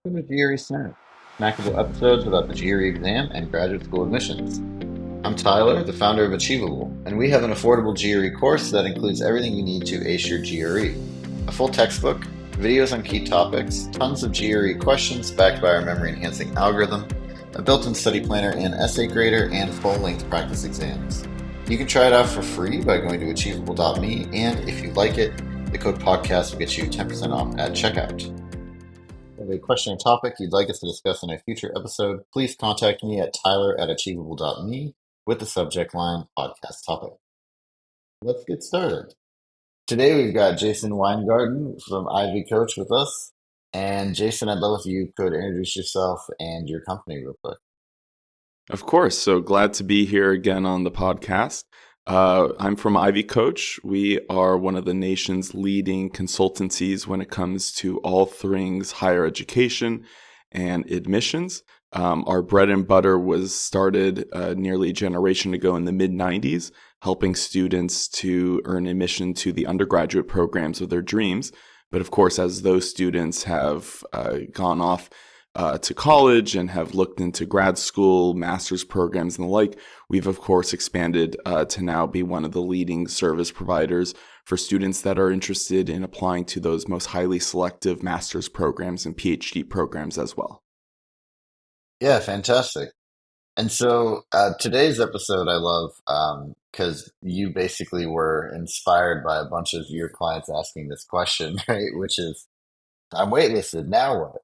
Welcome to GRE Snack, snackable episodes about the GRE exam and graduate school admissions. I'm Tyler, the founder of Achievable, and we have an affordable GRE course that includes everything you need to ace your GRE. A full textbook, videos on key topics, tons of GRE questions backed by our memory-enhancing algorithm, a built-in study planner and essay grader, and full-length practice exams. You can try it out for free by going to achievable.me, and if you like it, the code podcast will get you 10% off at checkout. If you have a question or topic you'd like us to discuss in a future episode, please contact me at tyler@achievable.me with the subject line podcast topic. Let's get started. Today we've got Jayson Weingarten from Ivy Coach with us. And Jason, I'd love if you could introduce yourself and your company real quick. Of course. So glad to be here again on the podcast. I'm from Ivy Coach. We are one of the nation's leading consultancies when it comes to all things higher education and admissions. Our bread and butter was started nearly a generation ago in the mid 90s, helping students to earn admission to the undergraduate programs of their dreams. But of course, as those students have gone off to college and have looked into grad school, master's programs, and the like, we've of course expanded to now be one of the leading service providers for students that are interested in applying to those most highly selective master's programs and PhD programs as well. Yeah, fantastic. And so today's episode I love because you basically were inspired by a bunch of your clients asking this question, right? Which is, I'm waitlisted, now what?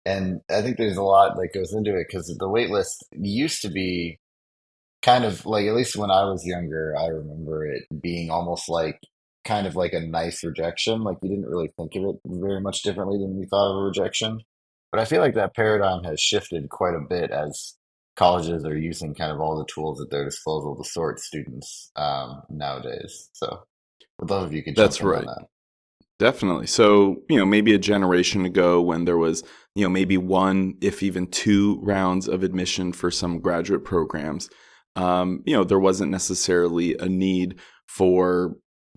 And I think there's a lot that goes into it because the wait list used to be kind of like, at least when I was younger, I remember it being almost like kind of like a nice rejection. Like you didn't really think of it very much differently than you thought of a rejection. But I feel like that paradigm has shifted quite a bit as colleges are using kind of all the tools at their disposal to sort students nowadays. So would love if you could jump That's in on right. that. Definitely. So, maybe a generation ago when there was, maybe one, if even two rounds of admission for some graduate programs, there wasn't necessarily a need for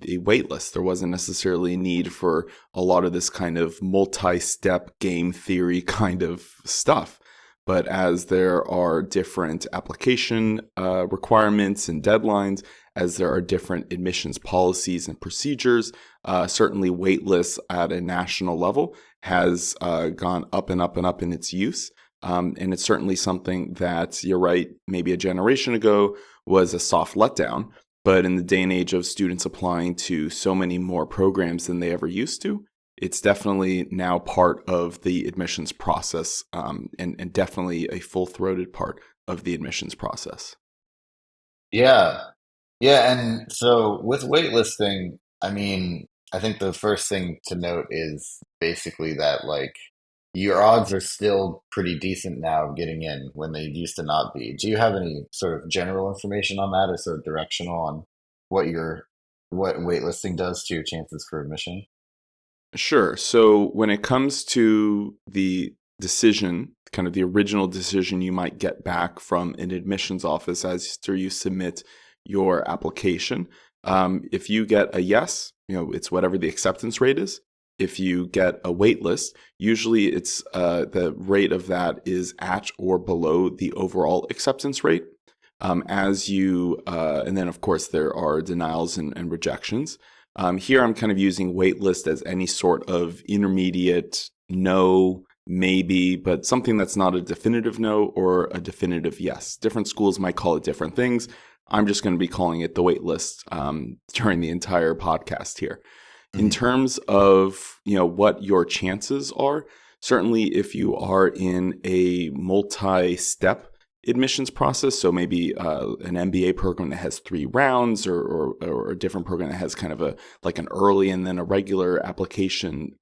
a wait list. There wasn't necessarily a need for a lot of this kind of multi-step game theory kind of stuff. But as there are different application requirements and deadlines, as there are different admissions policies and procedures, certainly wait lists at a national level has gone up and up and up in its use. And it's certainly something that, you're right, maybe a generation ago was a soft letdown. But in the day and age of students applying to so many more programs than they ever used to, it's definitely now part of the admissions process, and definitely a full-throated part of the admissions process. Yeah. Yeah, and so with waitlisting, I mean, I think the first thing to note is basically that like your odds are still pretty decent now of getting in when they used to not be. Do you have any sort of general information on that or sort of directional on what what waitlisting does to your chances for admission? Sure. So when it comes to the decision, kind of the original decision you might get back from an admissions office as you submit your application, if you get a yes, it's whatever the acceptance rate is. If you get a wait list, usually it's the rate of that is at or below the overall acceptance rate. And then of course there are denials and rejections. Here I'm kind of using waitlist as any sort of intermediate no, maybe, but something that's not a definitive no or a definitive yes. Different schools might call it different things. I'm just going to be calling it the waitlist during the entire podcast here. In Mhm. terms of what your chances are, certainly if you are in a multi-step admissions process, so maybe an MBA program that has 3 rounds, or a different program that has kind of like an early and then a regular application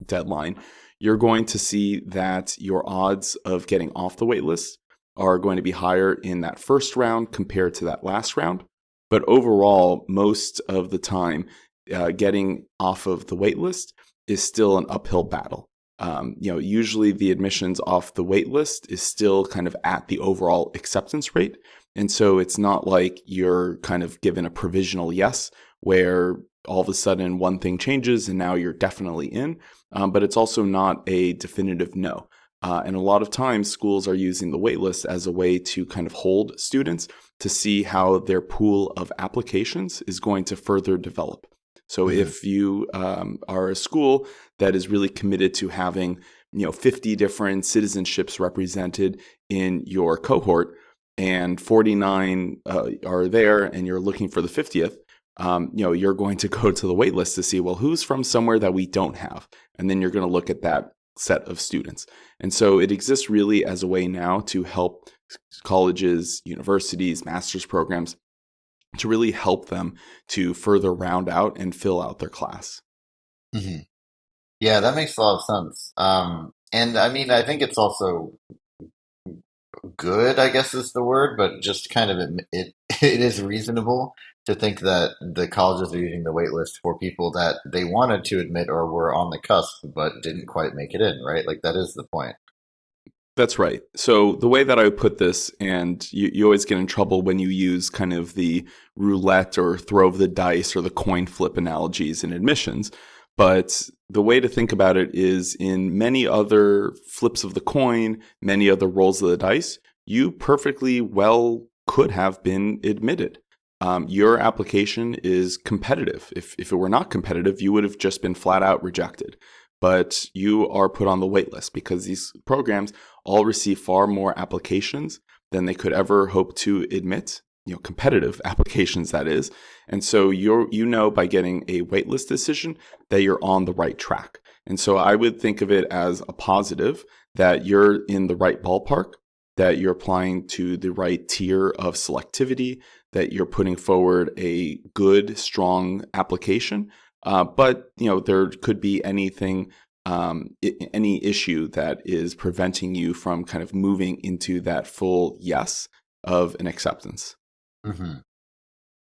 deadline, you're going to see that your odds of getting off the wait list are going to be higher in that first round compared to that last round. But overall, most of the time, getting off of the wait list is still an uphill battle. Usually the admissions off the wait list is still kind of at the overall acceptance rate. And so it's not like you're kind of given a provisional yes, where all of a sudden one thing changes and now you're definitely in. But it's also not a definitive no. And a lot of times schools are using the waitlist as a way to kind of hold students to see how their pool of applications is going to further develop. So Hmm. if you are a school that is really committed to having 50 different citizenships represented in your cohort, and 49 are there, and you're looking for the 50th, you're going to go to the wait list to see, well, who's from somewhere that we don't have, and then you're going to look at that set of students. And so it exists really as a way now to help colleges, universities, master's programs to really help them to further round out and fill out their class. Hmm. Yeah, that makes a lot of sense. And I mean, I think it's also good, I guess is the word, but just kind of it is reasonable to think that the colleges are using the wait list for people that they wanted to admit or were on the cusp but didn't quite make it in, right? Like that is the point. That's right. So the way that I would put this, and you always get in trouble when you use kind of the roulette or throw of the dice or the coin flip analogies in admissions. But the way to think about it is in many other flips of the coin, many other rolls of the dice, you perfectly well could have been admitted. Your application is competitive. If it were not competitive, you would have just been flat out rejected. But you are put on the wait list because these programs all receive far more applications than they could ever hope to admit, competitive applications, that is. And so by getting a waitlist decision that you're on the right track. And so I would think of it as a positive that you're in the right ballpark, that you're applying to the right tier of selectivity, that you're putting forward a good, strong application. But there could be any issue that is preventing you from kind of moving into that full yes of an acceptance. Hmm.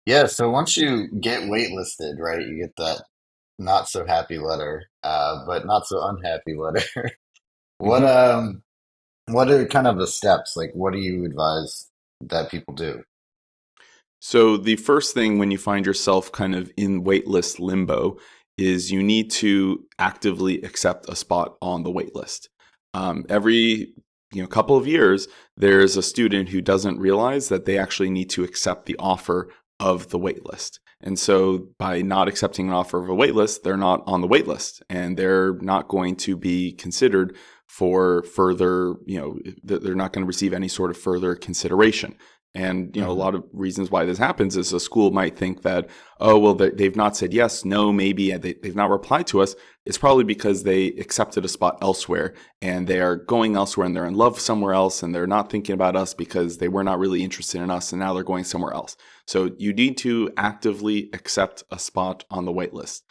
Yeah, so once you get waitlisted, right, you get that not so happy letter, but not so unhappy letter. What hmm what are kind of the steps? Like, what do you advise that people do? So the first thing when you find yourself kind of in waitlist limbo is you need to actively accept a spot on the waitlist. Every couple of years, there's a student who doesn't realize that they actually need to accept the offer of the waitlist. And so by not accepting an offer of a waitlist, they're not on the waitlist and they're not going to be considered for further, they're not going to receive any sort of further consideration. And a Hmm. lot of reasons why this happens is a school might think that, oh well, they've not said yes, no, maybe, and they've not replied to us. It's probably because they accepted a spot elsewhere and they are going elsewhere and they're in love somewhere else and they're not thinking about us because they were not really interested in us and now they're going somewhere else. So you need to actively accept a spot on the wait list.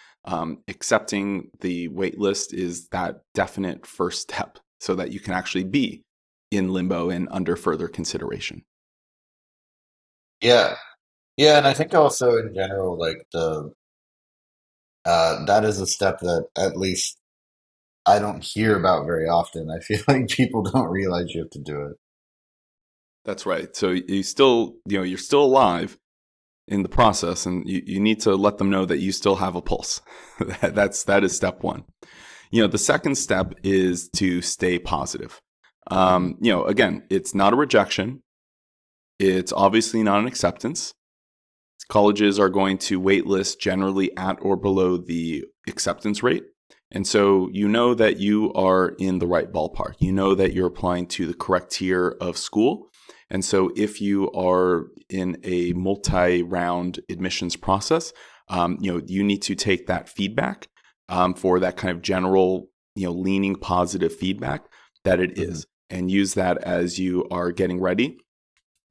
Accepting the wait list is that definite first step so that you can actually be in limbo and under further consideration. Yeah. Yeah, and I think also in general, like the that is a step that at least I don't hear about very often. I feel like people don't realize you have to do it. That's right. So you still, you're still alive in the process, and you need to let them know that you still have a pulse. That is step one. The second step is to stay positive. Hmm. Again, it's not a rejection. It's obviously not an acceptance. Colleges are going to waitlist generally at or below the acceptance rate. And so you know that you are in the right ballpark. You know that you're applying to the correct tier of school. And so if you are in a multi-round admissions process, you need to take that feedback for that kind of general, leaning positive feedback that it Hmm. is, and use that as you are getting ready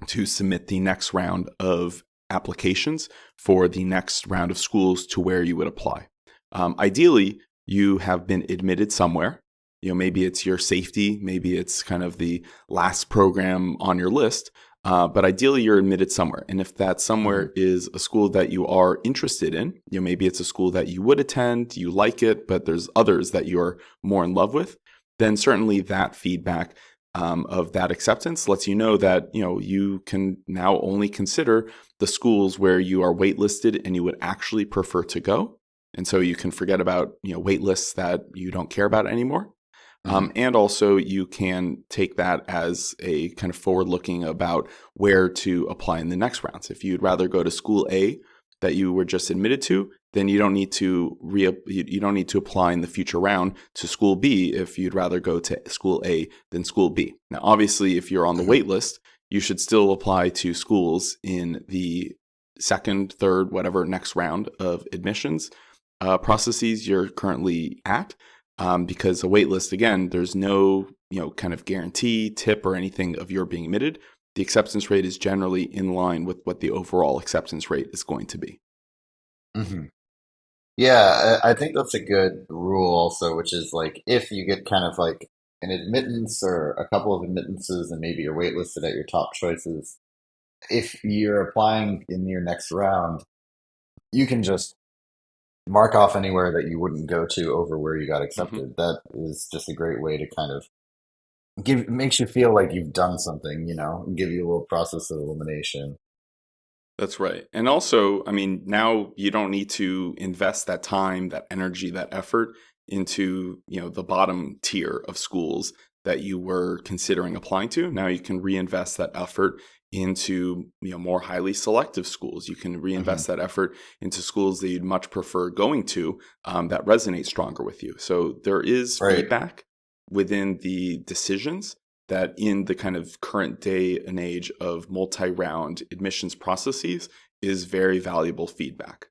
to submit the next round of applications for the next round of schools to where you would apply. Ideally, you have been admitted somewhere. Maybe it's your safety, maybe it's kind of the last program on your list, but ideally you're admitted somewhere. And if that Hmm. somewhere is a school that you are interested in, maybe it's a school that you would attend, you like it, but there's others that you're more in love with, then certainly that feedback of that acceptance lets you know that you can now only consider the schools where you are waitlisted and you would actually prefer to go, and so you can forget about wait lists that you don't care about anymore. Hmm. And also, you can take that as a kind of forward looking about where to apply in the next rounds. If you'd rather go to school A that you were just admitted to, then you don't need to you don't need to apply in the future round to school B if you'd rather go to school A than school B. Now, obviously, if you're on the Hmm. wait list, you should still apply to schools in the second, third, whatever next round of admissions processes you're currently at, because a wait list, again, there's no kind of guarantee, tip, or anything of your being admitted. The acceptance rate is generally in line with what the overall acceptance rate is going to be. Hmm. Yeah, I think that's a good rule also, which is like if you get kind of like an admittance or a couple of admittances and maybe you're waitlisted at your top choices, if you're applying in your next round, you can just mark off anywhere that you wouldn't go to over where you got Hmm. accepted. That is just a great way to kind of give makes you feel like you've done something, and give you a little process of elimination. That's right. And also, I mean, now you don't need to invest that time, that energy, that effort into, the bottom tier of schools that you were considering applying to. Now you can reinvest that effort into, more highly selective schools. You can Hmm. reinvest that effort into schools that you'd much prefer going to, that resonate stronger with you. So there is Right. feedback within the decisions that in the kind of current day and age of multi-round admissions processes is very valuable feedback.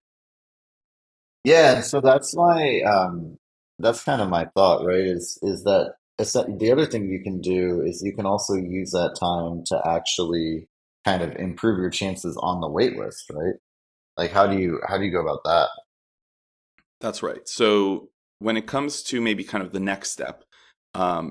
Yeah, and so that's kind of my thought, right? Is that the other thing you can do is you can also use that time to actually kind of improve your chances on the wait list, right? Like how do you go about that? That's right. So when it comes to maybe kind of the next step,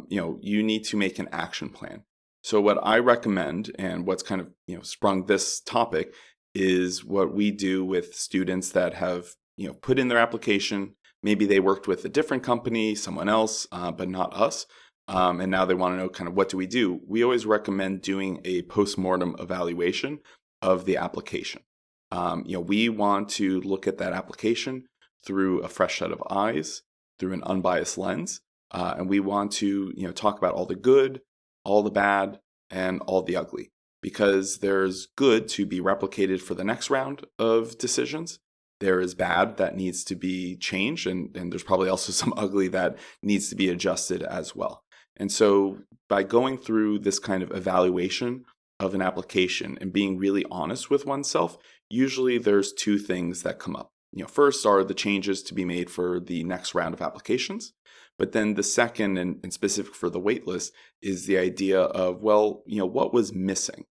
you need to make an action plan. So what I recommend and what's kind of sprung this topic is what we do with students that have put in their application. Maybe they worked with a different company, someone else, but not us. And now they want to know kind of what do we do. We always recommend doing a postmortem evaluation of the application. We want to look at that application through a fresh set of eyes, through an unbiased lens. And we want to, talk about all the good, all the bad, and all the ugly, because there's good to be replicated for the next round of decisions. There is bad that needs to be changed, and there's probably also some ugly that needs to be adjusted as well. And so by going through this kind of evaluation of an application and being really honest with oneself, usually there's two things that come up. First are the changes to be made for the next round of applications. But then the second, and specific for the waitlist, is the idea of, well, what was missing?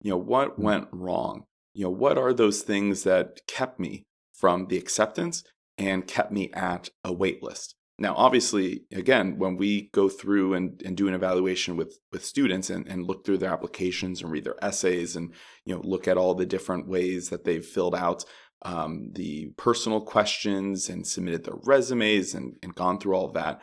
What went wrong? What are those things that kept me from the acceptance and kept me at a waitlist? Now, obviously, again, when we go through and do an evaluation with students and look through their applications and read their essays and look at all the different ways that they've filled out the personal questions and submitted their resumes and gone through all of that,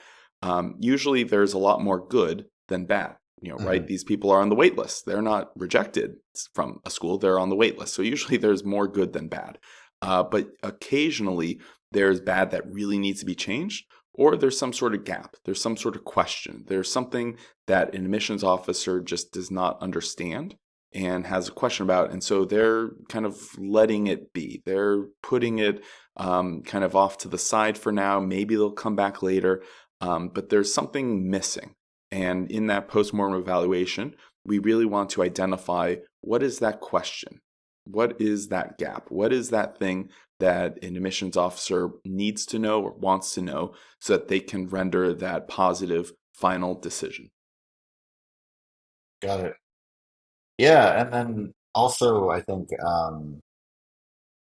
usually there's a lot more good than bad. Right? Hmm. These people are on the wait list. They're not rejected from a school. They're on the wait list. So usually there's more good than bad. But occasionally there's bad that really needs to be changed, or there's some sort of gap. There's some sort of question. There's something that an admissions officer just does not understand and has a question about. And so they're kind of letting it be. They're putting it kind of off to the side for now. Maybe they'll come back later. But there's something missing. And in that postmortem evaluation, we really want to identify what is that question? What is that gap? What is that thing that an admissions officer needs to know or wants to know so that they can render that positive final decision? Got it. Yeah, and then also I think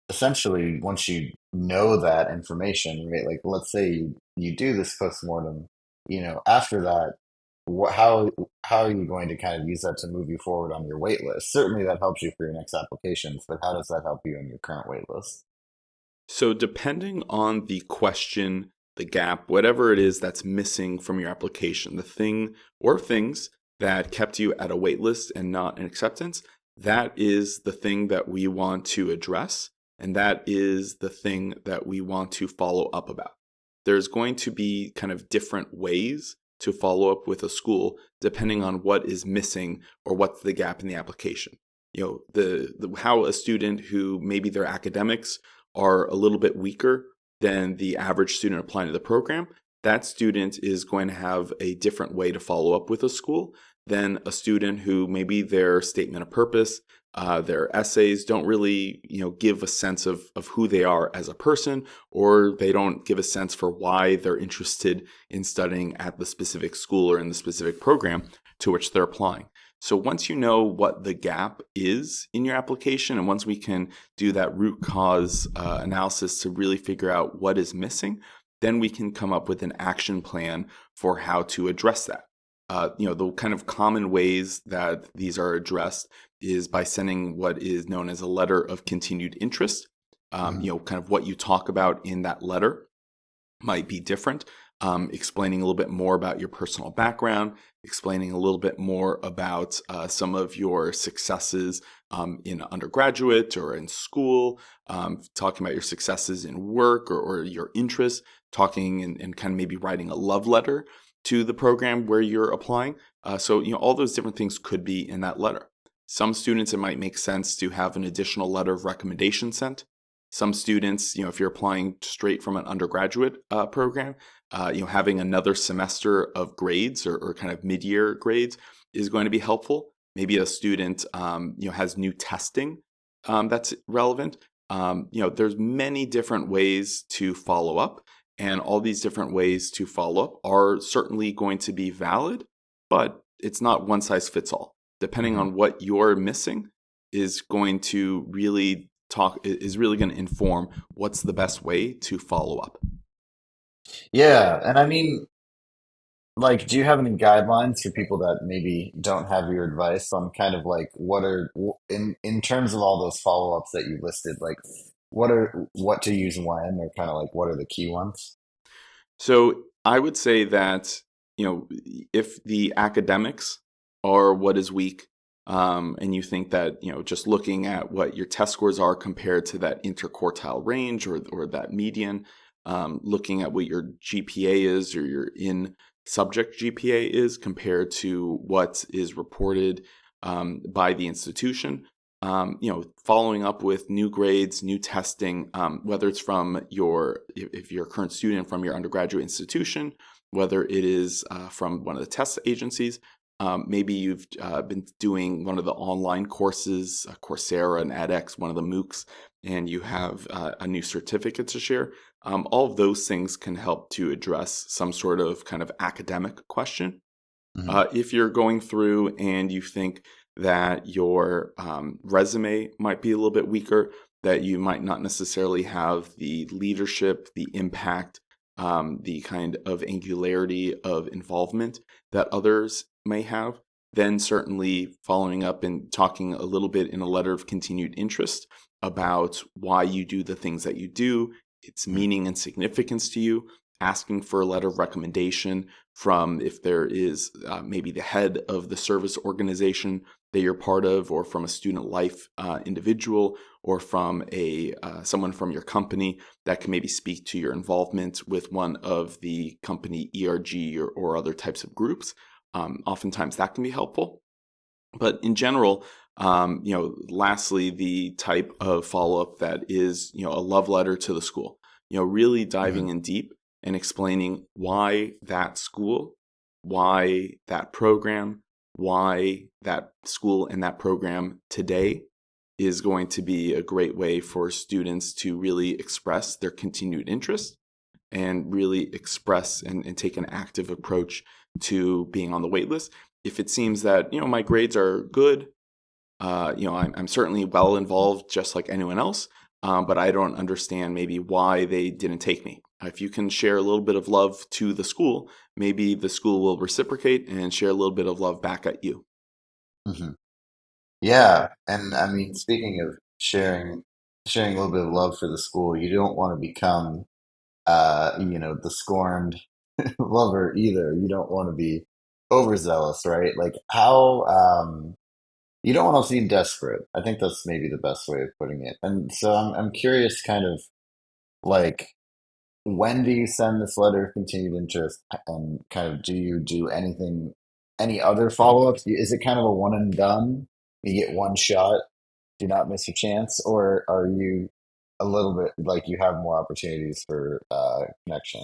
essentially once you know that information, right? Like let's say you do this postmortem, after that, how are you going to kind of use that to move you forward on your wait list? Certainly that helps you for your next applications, but how does that help you in your current wait list? So, depending on the question, the gap, whatever it is that's missing from your application, the thing or things that kept you at a wait list and not an acceptance, that is the thing that we want to address. And that is the thing that we want to follow up about. There's going to be kind of different ways to follow up with a school depending on what is missing or what's the gap in the application. The how a student who maybe their academics are a little bit weaker than the average student applying to the program, that student is going to have a different way to follow up with a school than a student who maybe their statement of purpose, their essays don't really, give a sense of who they are as a person, or they don't give a sense for why they're interested in studying at the specific school or in the specific program to which they're applying. So once you know what the gap is in your application, and once we can do that root cause analysis to really figure out what is missing, then we can come up with an action plan for how to address that. The kind of common ways that these are addressed is by sending what is known as a letter of continued interest. Hmm. Kind of what you talk about in that letter might be different. Explaining a little bit more about your personal background, explaining a little bit more about some of your successes in undergraduate or in school, talking about your successes in work or your interests, talking and kind of maybe writing a love letter to the program where you're applying. All those different things could be in that letter. Some students, it might make sense to have an additional letter of recommendation sent. Some students, if you're applying straight from an undergraduate program, having another semester of grades or kind of mid-year grades is going to be helpful. Maybe a student, has new testing that's relevant. There's many different ways to follow up, and all these different ways to follow up are certainly going to be valid, but it's not one size fits all. Depending Hmm. on what you're missing is going to really going to inform what's the best way to follow up. Yeah, and I mean, like, do you have any guidelines for people that maybe don't have your advice on kind of like what are in terms of all those follow-ups that you listed, like what to use when, or kind of like what are the key ones? So I would say that, if the academics are what is weak, and you think that, just looking at what your test scores are compared to that interquartile range or that median, looking at what your GPA is or your in subject GPA is compared to what is reported by the institution, following up with new grades, new testing, whether it's from if you're a current student from your undergraduate institution, whether it is from one of the test agencies. Maybe you've been doing one of the online courses, Coursera and edX, one of the MOOCs, and you have a new certificate to share. All of those things can help to address some sort of kind of academic question. Hmm. If you're going through and you think that your resume might be a little bit weaker, that you might not necessarily have the leadership, the impact, the kind of angularity of involvement that others may have, then certainly following up and talking a little bit in a letter of continued interest about why you do the things that you do, its meaning and significance to you, asking for a letter of recommendation from if there is maybe the head of the service organization that you're part of, or from a student life individual, or from a someone from your company that can maybe speak to your involvement with one of the company ERG or other types of groups. Oftentimes that can be helpful. But in general, lastly, the type of follow up that is, a love letter to the school, really diving Hmm. in deep and explaining why that school, why that program, why that school and that program today is going to be a great way for students to really express their continued interest and really express and take an active approach to being on the wait list. If it seems that, my grades are good, I'm certainly well involved just like anyone else, but I don't understand maybe why they didn't take me. If you can share a little bit of love to the school, maybe the school will reciprocate and share a little bit of love back at you. Hmm. Yeah, and I mean, speaking of sharing a little bit of love for the school, you don't want to become the scorned lover either. You don't want to be overzealous, right? Like how you don't want to seem desperate. I think that's maybe the best way of putting it. And so I'm curious, kind of like when do you send this letter of continued interest, and kind of do you do anything, any other follow-ups? Is it kind of a one and done? You get one shot, do not miss your chance, or are you a little bit like you have more opportunities for connection?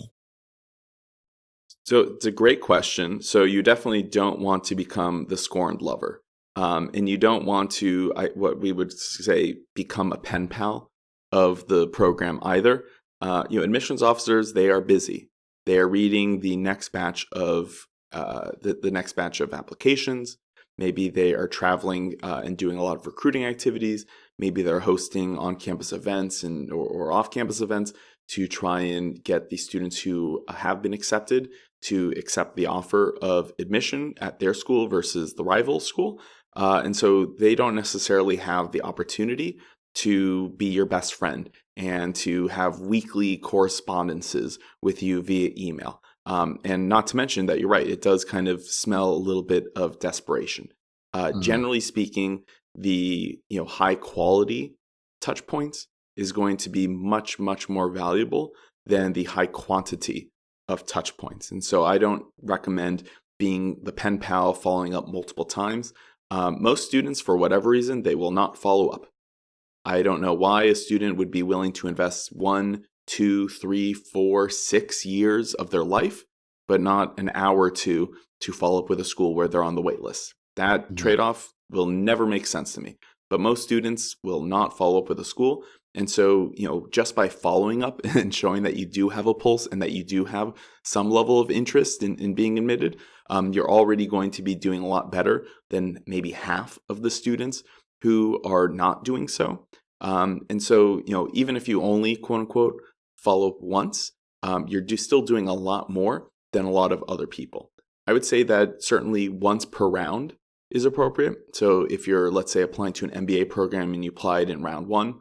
So it's a great question. So you definitely don't want to become the scorned lover. And you don't want to, what we would say, become a pen pal of the program either. Admissions officers, they are busy. They are reading the next batch of the next batch of applications. Maybe they are traveling and doing a lot of recruiting activities. Maybe they're hosting on-campus events or off-campus events to try and get the students who have been accepted to accept the offer of admission at their school versus the rival school. And so they don't necessarily have the opportunity to be your best friend and to have weekly correspondences with you via email. And not to mention that you're right, it does kind of smell a little bit of desperation. Mhm. Generally speaking, the high quality touch points is going to be much, much more valuable than the high quantity of touch points. And so I don't recommend being the pen pal following up multiple times. Most students, for whatever reason, they will not follow up. I don't know why a student would be willing to invest 1, 2, 3, 4, 6 years of their life, but not an hour or two to follow up with a school where they're on the wait list. That Mhm. trade off will never make sense to me. But most students will not follow up with a school. And so, just by following up and showing that you do have a pulse and that you do have some level of interest in being admitted, you're already going to be doing a lot better than maybe half of the students who are not doing so. And so, even if you only quote unquote follow up once, you're still doing a lot more than a lot of other people. I would say that certainly once per round is appropriate. So if you're, let's say, applying to an MBA program and you applied in round one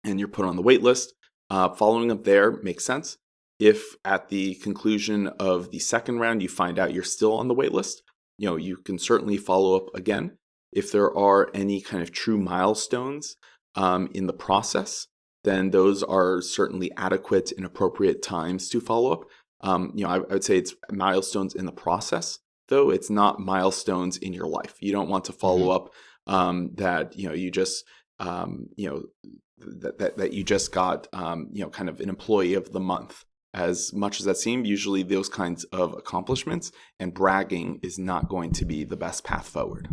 and you're put on the wait list, following up there makes sense. If at the conclusion of the second round you find out you're still on the wait list, you can certainly follow up again. If there are any kind of true milestones in the process, then those are certainly adequate and appropriate times to follow up. I would say it's milestones in the process, though it's not milestones in your life. You don't want to follow Mhm. up that you just that you just got kind of an employee of the month. As much as that seemed, usually those kinds of accomplishments and bragging is not going to be the best path forward.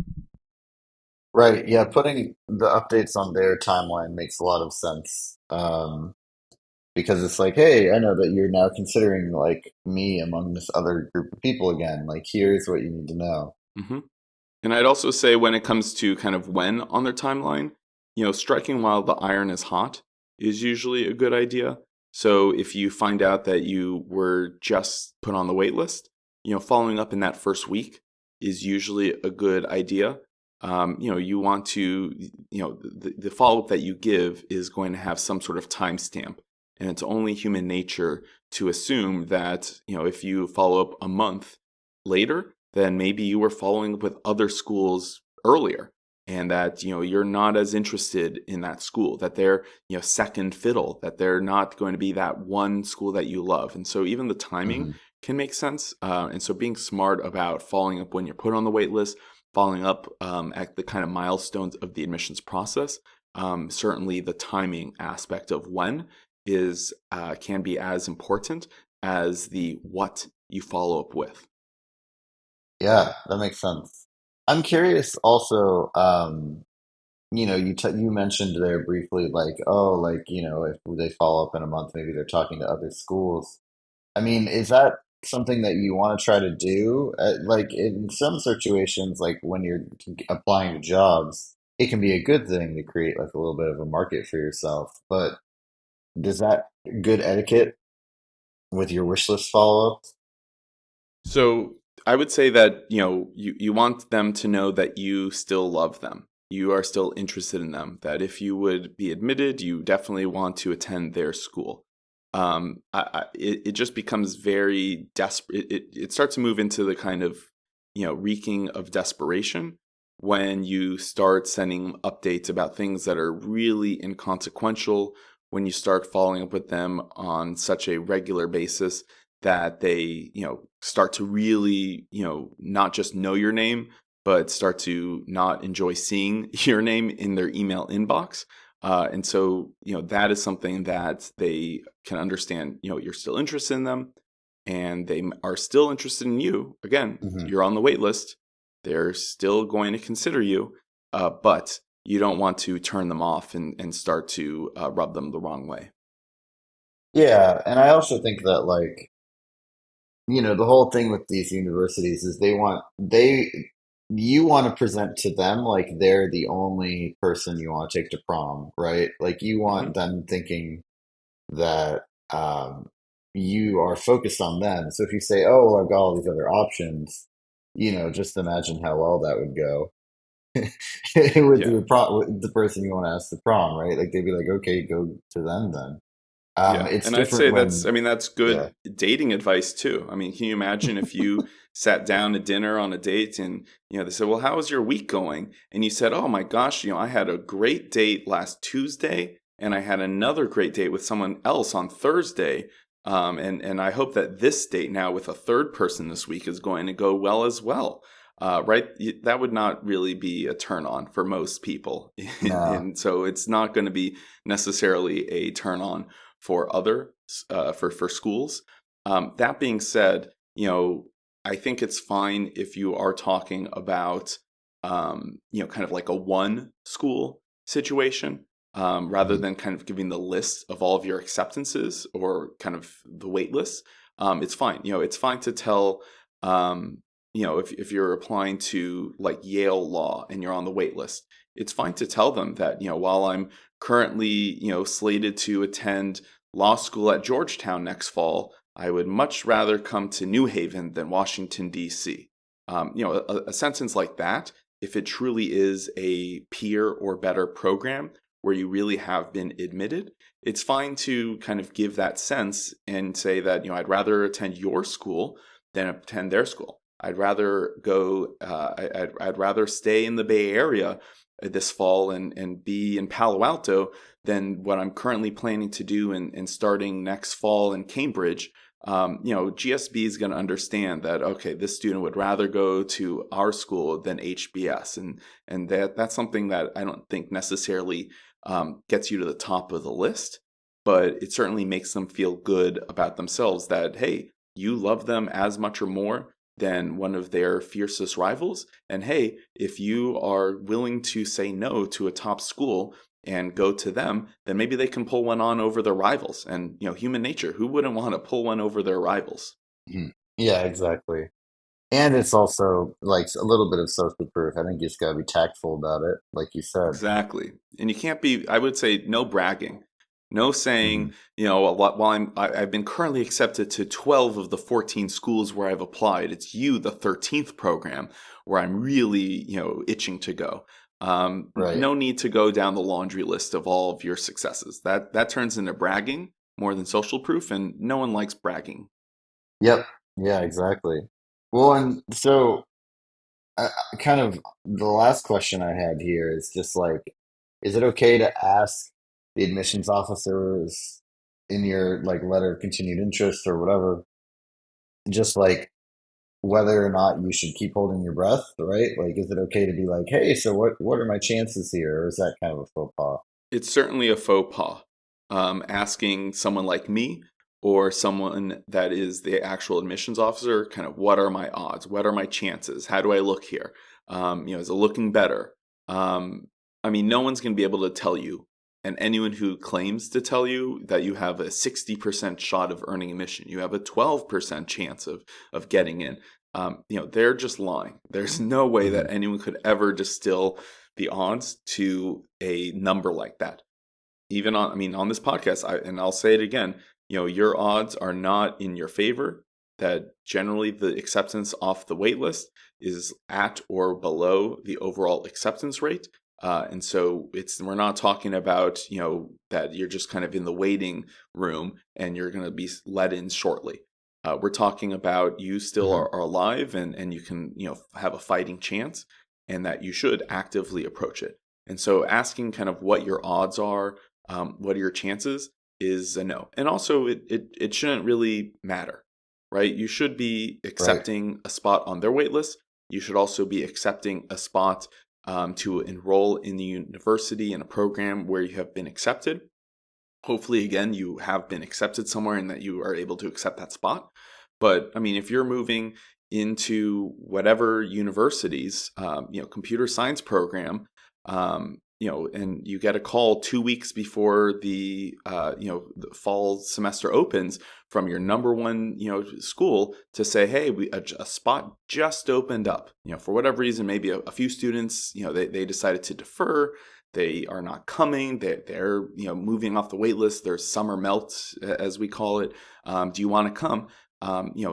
Right. Yeah. Putting the updates on their timeline makes a lot of sense. Because it's like, hey, I know that you're now considering like me among this other group of people again. Like, here's what you need to know. hmm And I'd also say when it comes to kind of when on their timeline, striking while the iron is hot is usually a good idea. So if you find out that you were just put on the wait list, following up in that first week is usually a good idea. You want to, the follow up that you give is going to have some sort of timestamp. And it's only human nature to assume that, if you follow up a month later, then maybe you were following up with other schools earlier and that you're not as interested in that school, that they're second fiddle, that they're not going to be that one school that you love. And so even the timing Hmm. can make sense. And so being smart about following up when you're put on the wait list, following up at the kind of milestones of the admissions process, certainly the timing aspect of when is can be as important as the what you follow up with. Yeah, that makes sense. I'm curious also, you mentioned there briefly, like, oh, like, if they follow up in a month, maybe they're talking to other schools. I mean, is that something that you want to try to do? Like in some situations, like when you're applying to jobs, it can be a good thing to create like a little bit of a market for yourself. But does that good etiquette with your wish list follow-ups? So I would say that you want them to know that you still love them. You are still interested in them. That if you would be admitted, you definitely want to attend their school. It just becomes very desperate. It starts to move into the kind of reeking of desperation when you start sending updates about things that are really inconsequential, when you start following up with them on such a regular basis that they, start to really, not just know your name, but start to not enjoy seeing your name in their email inbox. And so, that is something that they can understand, you're still interested in them and they are still interested in you. Again, Hmm. you're on the wait list. They're still going to consider you, but you don't want to turn them off and start to rub them the wrong way. Yeah, and I also think that like, the whole thing with these universities is you want to present to them like they're the only person you want to take to prom, right? Like you want Hmm. them thinking that you are focused on them. So if you say, "Oh, well, I've got all these other options," just imagine how well that would go with Yeah. with the person you want to ask to prom, right? Like they'd be like, "Okay, go to them then." Yeah. It's And I'd different say that's, when, I mean, that's yeah, good dating advice too. I mean, can you imagine if you sat down to dinner on a date and, they said, well, how was your week going? And you said, oh my gosh, I had a great date last Tuesday and I had another great date with someone else on Thursday. And I hope that this date now with a third person this week is going to go well as well. Right? That would not really be a turn on for most people. no, And so it's not going to be necessarily a turn on for for schools. That being said, I think it's fine if you are talking about kind of like a one school situation. Rather mhm, than kind of giving the list of all of your acceptances or kind of the wait list, it's fine. It's fine to tell, if you're applying to like Yale Law and you're on the wait list, it's fine to tell them that, while I'm currently, slated to attend law school at Georgetown next fall, I would much rather come to New Haven than Washington, D.C. A sentence like that, if it truly is a peer or better program where you really have been admitted, it's fine to kind of give that sense and say that, I'd rather attend your school than attend their school. I'd rather go, I'd rather stay in the Bay Area this fall and be in Palo Alto than what I'm currently planning to do and starting next fall in Cambridge. GSB is going to understand that, okay, this student would rather go to our school than HBS. And that's something that I don't think necessarily gets you to the top of the list, but it certainly makes them feel good about themselves that, hey, you love them as much or more than one of their fiercest rivals. And hey, if you are willing to say no to a top school and go to them, then maybe they can pull one on over their rivals. And, human nature, who wouldn't want to pull one over their rivals? mhm. Yeah, exactly. And it's also like a little bit of social proof. I think you just gotta be tactful about it, like you said. Exactly. And you can't be, I would say, no bragging. No saying, Hmm. while I've been currently accepted to 12 of the 14 schools where I've applied, it's you, the 13th program, where I'm really, itching to go. Right. No need to go down the laundry list of all of your successes. That turns into bragging more than social proof, and no one likes bragging. Yep. Yeah, exactly. Well, and so kind of the last question I had here is just like, is it okay to ask the admissions officers in your like letter of continued interest or whatever, just like whether or not you should keep holding your breath, right? Like, is it okay to be like, hey, so what are my chances here? Or is that kind of a faux pas? It's certainly a faux pas. Asking someone like me or someone that is the actual admissions officer, kind of what are my odds? What are my chances? How do I look here? Is it looking better? I mean, no one's going to be able to tell you. And anyone who claims to tell you that you have a 60% shot of earning admission, you have a 12% chance of getting in, they're just lying. There's no way Hmm. that anyone could ever distill the odds to a number like that. Even on, I mean, on this podcast, and I'll say it again, your odds are not in your favor. That generally the acceptance off the wait list is at or below the overall acceptance rate. And so we're not talking about, that you're just kind of in the waiting room and you're going to be let in shortly. We're talking about you still Hmm. are alive and you can, have a fighting chance and that you should actively approach it. And so asking kind of what your odds are, what are your chances is a no. And also it shouldn't really matter, right? You should be Right. accepting a spot on their wait list. You should also be accepting a spot to enroll in the university in a program where you have been accepted. Hopefully, again, you have been accepted somewhere and that you are able to accept that spot. But I mean, if you're moving into whatever universities, computer science program, and you get a call 2 weeks before the fall semester opens from your number one, school to say, hey, a spot just opened up. For whatever reason, maybe a few students, they decided to defer, they are not coming. They're moving off the wait list. There's summer melt, as we call it. Do you want to come?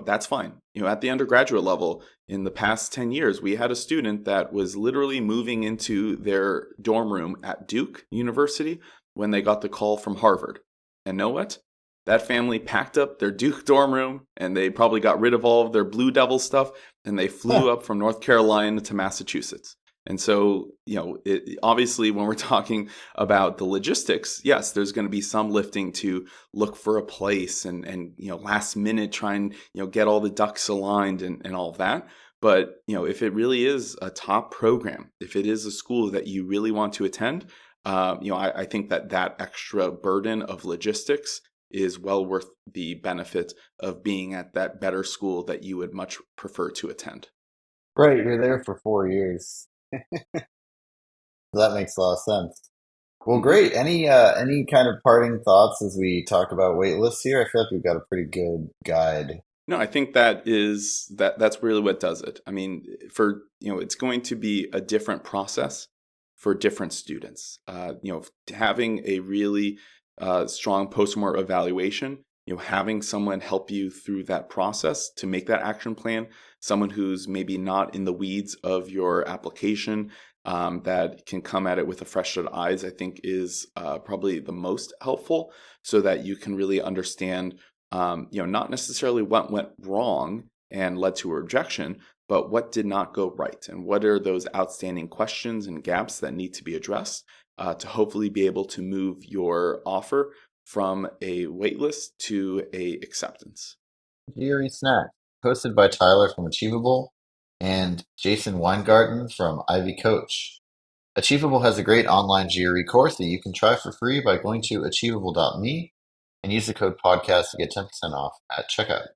That's fine. At the undergraduate level, in the past 10 years, we had a student that was literally moving into their dorm room at Duke University when they got the call from Harvard. And know what? That family packed up their Duke dorm room and they probably got rid of all of their Blue Devil stuff and they flew up from North Carolina to Massachusetts. And so, obviously, when we're talking about the logistics, yes, there's going to be some lifting to look for a place and last minute try and get all the ducks aligned and all of that. But if it really is a top program, if it is a school that you really want to attend, I think that extra burden of logistics is well worth the benefit of being at that better school that you would much prefer to attend. Right. You're there for 4 years. That makes a lot of sense. Well, Mhm. great. Any kind of parting thoughts as we talk about wait lists here? I feel like we've got a pretty good guide. No, I think that's really what does it. I mean, it's going to be a different process for different students. Having a really strong post-mortem evaluation, having someone help you through that process to make that action plan, someone who's maybe not in the weeds of your application, that can come at it with a fresh set of eyes, I think is probably the most helpful, so that you can really understand not necessarily what went wrong and led to a rejection, but what did not go right, and what are those outstanding questions and gaps that need to be addressed to hopefully be able to move your offer from a waitlist to a acceptance. GRE Snack, hosted by Tyler from Achievable and Jayson Weingarten from Ivy Coach. Achievable has a great online GRE course that you can try for free by going to achievable.me and use the code podcast to get 10% off at checkout.